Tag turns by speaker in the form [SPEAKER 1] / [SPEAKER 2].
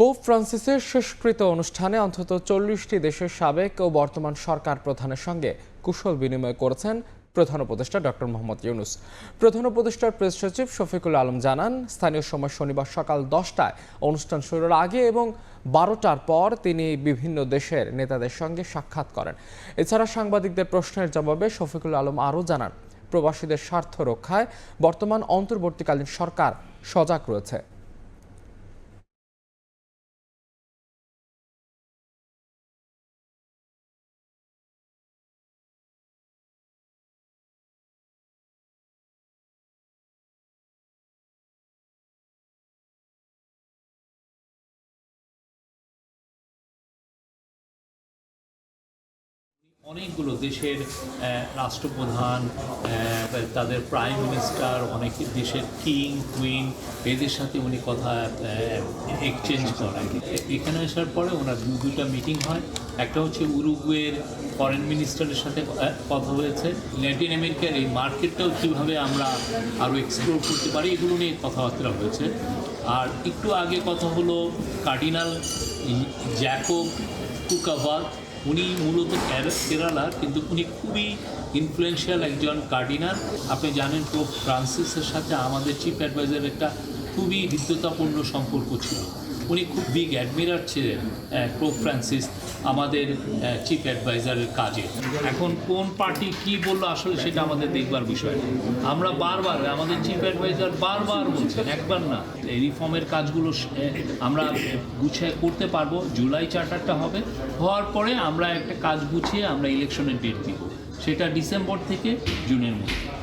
[SPEAKER 1] Pope ফ্রান্সিসের শেষকৃত অনুষ্ঠানে অন্তত 40টি দেশের সাবেক ও বর্তমান সরকার প্রধানের সঙ্গে কুশল বিনিময় করেছেন প্রধান উপদেষ্টা ডক্টর মোহাম্মদ ইউনূস। প্রধান উপদেষ্টার প্রেস সচিব শফিকুল আলম জানান, স্থানীয় সময় শনিবার সকাল 10টায় অনুষ্ঠান শুরুর আগে এবং 12টার পর তিনি বিভিন্ন দেশের নেতাদের সঙ্গে সাক্ষাৎ করেন। এছাড়া সাংবাদিকদের প্রশ্নের জবাবে শফিকুল আলম আরও জানান, প্রবাসীদের স্বার্থ রক্ষায় বর্তমান অন্তর্বর্তীকালীন সরকার সজাগ রয়েছে।
[SPEAKER 2] অনেকগুলো দেশের রাষ্ট্রপ্রধান, তাদের প্রাইম মিনিস্টার, অনেক দেশের কিং কুইন, এদের সাথে উনি কথা এক্সচেঞ্জ করেন। এখানে আসার পরে ওনার দুটা মিটিং হয়। একটা হচ্ছে উরুগুয়ের ফরেন মিনিস্টারের সাথে কথা হয়েছে। ল্যাটিন আমেরিকার এই মার্কেটটাও কীভাবে আমরা আরও এক্সপ্লোর করতে পারি, এগুলো নিয়ে কথাবার্তা হয়েছে। আর একটু আগে কথা হলো কার্ডিনাল জ্যাকব কুকাভাত। উনি মূলত কেরালা, কিন্তু উনি খুবই ইনফ্লুয়েন্সিয়াল একজন কার্ডিনাল। আপনি জানেন, পোপ ফ্রান্সিসের সাথে আমাদের চিফ অ্যাডভাইজার একটা খুবই হৃদ্যতাপূর্ণ সম্পর্ক ছিল। উনি খুব বিগ অ্যাডমিরার ছিলেন পোপ ফ্রান্সিস আমাদের চিফ অ্যাডভাইজারের কাজে। এখন কোন পার্টি কি বললো আসলে সেটা আমাদের দেখবার বিষয়। আমরা বারবার, আমাদের চিফ অ্যাডভাইজার বারবার বলছেন, একবার না, এই রিফর্মের কাজগুলো আমরা গুছিয়ে করতে পারবো। জুলাই চার্টারটা হবে, হওয়ার পরে আমরা একটা কাজ গুছিয়ে আমরা ইলেকশনের ডেট দিব, সেটা ডিসেম্বর থেকে জুনের মধ্যে।